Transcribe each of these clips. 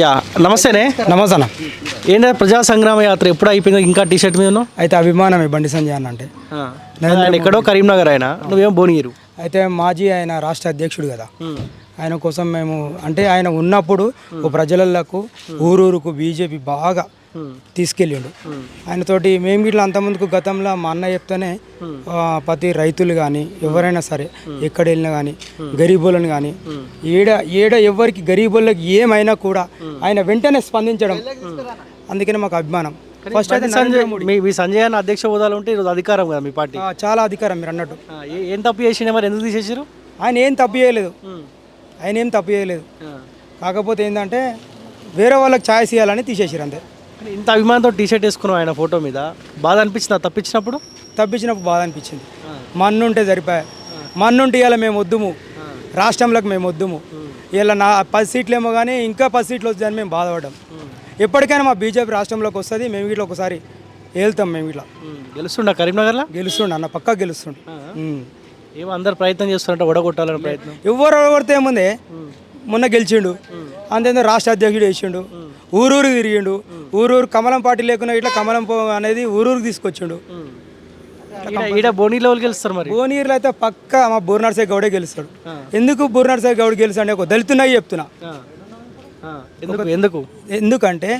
Yeah నమస్తేనే. నమస్తే అన్న. ఏంటంటే ప్రజా సంగ్రామ యాత్ర ఎప్పుడు అయిపోయింది? ఇంకా టీ షర్ట్ మీద ఉన్నావు. అయితే అభిమానమే బండి సంజయ్ అన్న అంటే. ఆయన ఎక్కడో కరీంనగర్, ఆయన నువ్వేమో భువనగిరి. అయితే మాజీ ఆయన రాష్ట్ర అధ్యక్షుడు కదా, ఆయన కోసం మేము అంటే ఆయన ఉన్నప్పుడు ఓ ప్రజలకు ఊరూరుకు బీజేపీ బాగా తీసుకెళ్ళిండు. ఆయనతోటి మేము ఇట్లా అంతమందికి గతంలో మా అన్న చెప్తేనే ప్రతి రైతులు కానీ ఎవరైనా సరే ఎక్కడ వెళ్ళినా కానీ గరీబులను కానీ ఏడ ఏడ ఎవరికి గరీబులకు ఏమైనా కూడా ఆయన వెంటనే స్పందించడం, అందుకనే మాకు అభిమానం. ఫస్ట్ అయితే మీ సంజయ్ అన్న అధ్యక్ష హోదాలో ఉంటే ఈరోజు అధికారం కదా మీ పార్టీ. చాలా అధికారం మీరు అన్నట్టు. ఏం తప్పు చేసిండే మరి, ఎందుకు తీసేసారు? ఆయన ఏం తప్పు చేయలేదు, కాకపోతే ఏంటంటే వేరే వాళ్ళకి ఛాయిస్ ఇవ్వాలని తీసేసారు అంతే. ఇంత అభిమానంతో టీ షర్ట్ వేసుకున్నావు ఆయన ఫోటో మీద, బాధ అనిపించిందా తప్పించినప్పుడు? బాధ అనిపించింది. మన్నుంటే సరిపోయా, మన్నుంటే ఇలా మేము వద్దుము, రాష్ట్రంలోకి మేము వద్దుము, ఇలా 10 సీట్లేమో కానీ ఇంకా 10 సీట్లు వస్తుందని మేము బాధపడ్డాం. ఎప్పటికైనా మా బీజేపీ రాష్ట్రంలోకి వస్తుంది, మేము ఇట్లా ఒకసారి వెళ్తాం. మేము ఇట్లా గెలుస్తుండ కరీంనగర్లో, గెలుస్తుండ అన్న, పక్కా గెలుస్తుండు. ఏమో అందరు ప్రయత్నం చేస్తున్నట్టు ఓడగొట్టాలని ప్రయత్నం. ఎవరు ఓడగొడితే ఏముంది, మొన్న గెలిచిండు అంతేందో రాష్ట్ర అధ్యక్షుడు వేసిండు, ఊరూరు తిరిగిండు, ఊరూరు కమలం పార్టీ లేకుండా ఇట్లా కమలం అనేది ఊరూరుకి తీసుకొచ్చిండు. ఈడ భువనగిరి లెవెల్ గెలుస్తారు మరి. భువనగిరిలో అయితే పక్క మా బూర్నర్సాయి గౌడే గెలుస్తాడు. ఎందుకు బూర్నర్సాయి గౌడ్ గెలుస్తాడు ఒక దళితున్నాయి చెప్తున్నా. ఎందుకంటే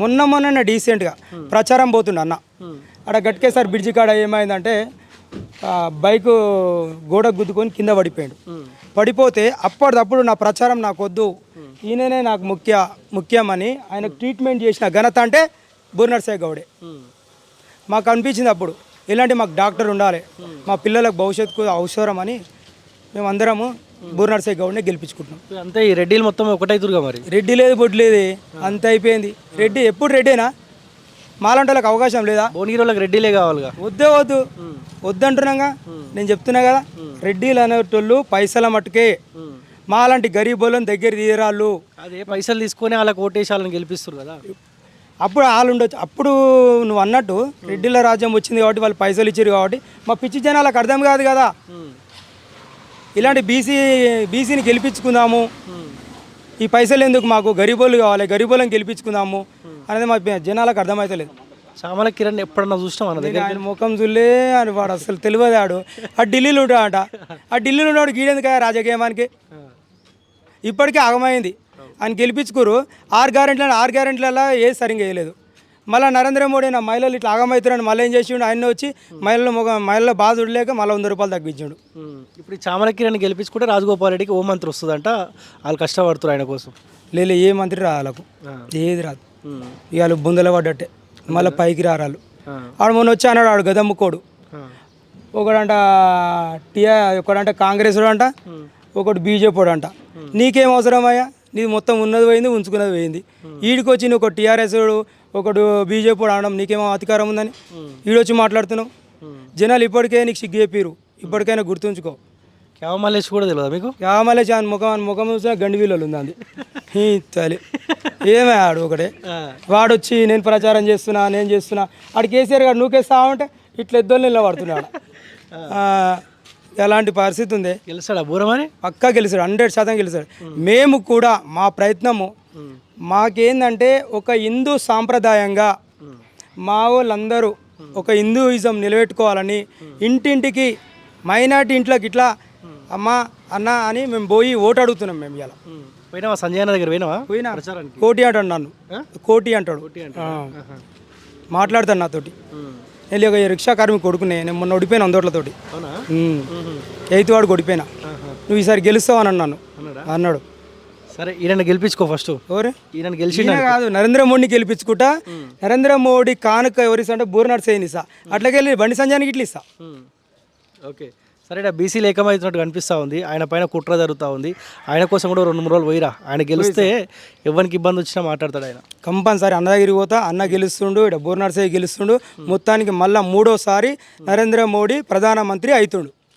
మొన్న డీసెంట్గా ప్రచారం పోతుండే అన్న, అక్కడ గట్కేసారి బ్రిడ్జి కాడ ఏమైందంటే బైకు గోడ గుద్దుకొని కింద పడిపోయాడు. పడిపోతే అప్పటిదప్పుడు నా ప్రచారం నాకు వద్దు, ఈయననే నాకు ముఖ్యమని ఆయనకు ట్రీట్మెంట్ చేసిన ఘనత అంటే బూర్నర్సాయి గౌడే. మాకు అనిపించింది అప్పుడు ఇలాంటి మాకు డాక్టర్ ఉండాలి, మా పిల్లలకు భవిష్యత్తుకు అవసరం అని మేమందరము బూర్నర్సాయి గౌడ్నే గెలిపించుకుంటున్నాం. అంతే. ఈ రెడ్డిలు మొత్తం ఒకటైతురుగా మరి. రెడ్డి లేదు బొడ్డు లేదు, అంత అయిపోయింది. రెడ్డి ఎప్పుడు రెడ్డేనా, మాలాంటి వాళ్ళకి అవకాశం లేదా? భువనగిరి వాళ్ళకి రెడ్డిలే కావాలిగా. వద్దంటున్నాగా, నేను చెప్తున్నా కదా. రెడ్డిలు అనేటోళ్ళు పైసల మట్టుకే, మాలాంటి గరీబులను దగ్గర తీరాళ్ళు. అదే పైసలు తీసుకొని వాళ్ళకి ఓటేసి వాళ్ళని గెలిపిస్తారు కదా, అప్పుడు వాళ్ళు ఉండొచ్చు. అప్పుడు నువ్వు అన్నట్టు రెడ్డిల రాజ్యం వచ్చింది కాబట్టి వాళ్ళు పైసలు ఇచ్చారు కాబట్టి మా పిచ్చి జనాలకు అర్థం కాదు కదా. ఇలాంటి బీసీని గెలిపించుకుందాము, ఈ పైసలు ఎందుకు, మాకు గరీబోళ్ళు కావాలి, గరీబోళ్ళని గెలిపించుకుందాము అనేది మా జనాలకు అర్థమవుతలేదు. చామల కిరణ్ ఎప్పుడన్నా చూసినాం అన్న దగ్గర, ఆయన ముఖం చూలే అని వాడు అసలు తెలియదు. ఆడు ఆ ఢిల్లీలో ఉంటాడట, ఆ ఢిల్లీలో ఉన్నాడు గీడేందుకు రాజకీయానికి. ఇప్పటికే ఆగమైంది. ఆయన గెలిపించుకోరు. 6 గ్యారెంటీలలో ఏది సరిగ్గా వేయలేదు. మళ్ళీ నరేంద్ర మోడీ నా మహిళలు ఇట్లా ఆగమవుతున్నాడు, మళ్ళీ ఏం చేసిండు, ఆయన వచ్చి మహిళల బాధ చూడలేక మళ్ళీ 100 రూపాయలు తగ్గించాడు. ఇప్పుడు చామల కిరణ్ గెలిపించుకుంటే రాజగోపాల్ రెడ్డికి ఓ మంత్రి వస్తుందంట, వాళ్ళు కష్టపడుతున్నారు ఆయన కోసం. లేదు, ఏ మంత్రి రాదు వాళ్ళకు, ఏది రాదు. ఇవాళ బుందల పడ్డట్టే, మళ్ళీ పైకి రారాలు. ఆడు మొన్న వచ్చి అన్నాడు, ఆడు గదమ్ముకోడు. ఒకడంట ఒకడంట కాంగ్రెస్ అంట, ఒకటి బీజేపీ అంట. నీకేం అవసరం అయ్యా, నీది మొత్తం ఉన్నది పోయింది, ఉంచుకున్నది పోయింది. ఈడికి వచ్చి నువ్వు ఒక టీఆర్ఎస్ ఒకడు బీజేపీ అనడం నీకేమో అధికారం ఉందని ఈడొచ్చి మాట్లాడుతున్నావు. జనాలు ఇప్పటికే నీకు సిగ్గు చెప్పారు, ఇప్పటికైనా గుర్తుంచుకో. క్యామలేష్ కూడా తెలియదు మీకు? క్యామలేష్ అని ముఖం చూసినా గండి వీళ్ళు ఉంది తల్లి. ఏమే ఆడు ఒకటే, వాడొచ్చి నేను ప్రచారం చేస్తున్నా, నేను చేస్తున్నా. ఆడు కేసీఆర్ గారు నూకేస్తామంటే ఇట్లా ఎద్దోళ్ళు నిలబడుతున్నాడు. ఎలాంటి పరిస్థితి ఉంది. గెలుస్తాడా బూరమని? పక్కా గెలిచాడు, 100% గెలిచాడు. మేము కూడా మా ప్రయత్నము మాకేందంటే ఒక హిందూ సాంప్రదాయంగా మా వాళ్ళందరూ ఒక హిందూయిజం నిలబెట్టుకోవాలని ఇంటింటికి మైనార్టీ ఇంట్లోకి ఇట్లా అమ్మ అన్న అని మేము పోయి ఓటు అడుగుతున్నాం. మేము ఇలా పోయినావా సంజయ్ అన్న దగ్గర? పోయినా కోటి అంటాడు, నన్ను కోటి అంటాడు, మాట్లాడతాడు నాతోటి. నేను ఒక రిక్షా కార్మికు కొడుకునే, నేను మొన్న ఓడిపోయినా అందోట్లతోటి. 8th వాడు ఓడిపోయినా. నువ్వు ఈసారి గెలుస్తావు అని అన్నాడు. సరే, ఈయన గెలిపించుకో ఫస్ట్. ఈయన గెలిచి కాదు, నరేంద్ర మోడీని గెలిపించుకుంటా. నరేంద్ర మోడీ కానుక ఎవరిస్తా అంటే బూర్నర్సాయి ఇస్తా, అట్లాగే బండి సంజయానికి ఇట్లా ఇస్తా. ఓకే, సరే. బీసీలు ఏకమవుతున్నట్టు కనిపిస్తూ ఉంది, ఆయన పైన కుట్ర జరుగుతూ ఉంది. ఆయన కోసం కూడా 2-3 రోజులు పోయిరా. ఆయన గెలిస్తే ఎవరికి ఇబ్బంది వచ్చినా మాట్లాడతాడు ఆయన. కంపల్సరీ అన్న దగ్గరికి పోతా, అన్న గెలుస్తుండు, ఇక్కడ బూర్నర్సాయి గెలుస్తుండు. మొత్తానికి మళ్ళీ 3వ సారి నరేంద్ర మోడీ ప్రధానమంత్రి అవుతుండు.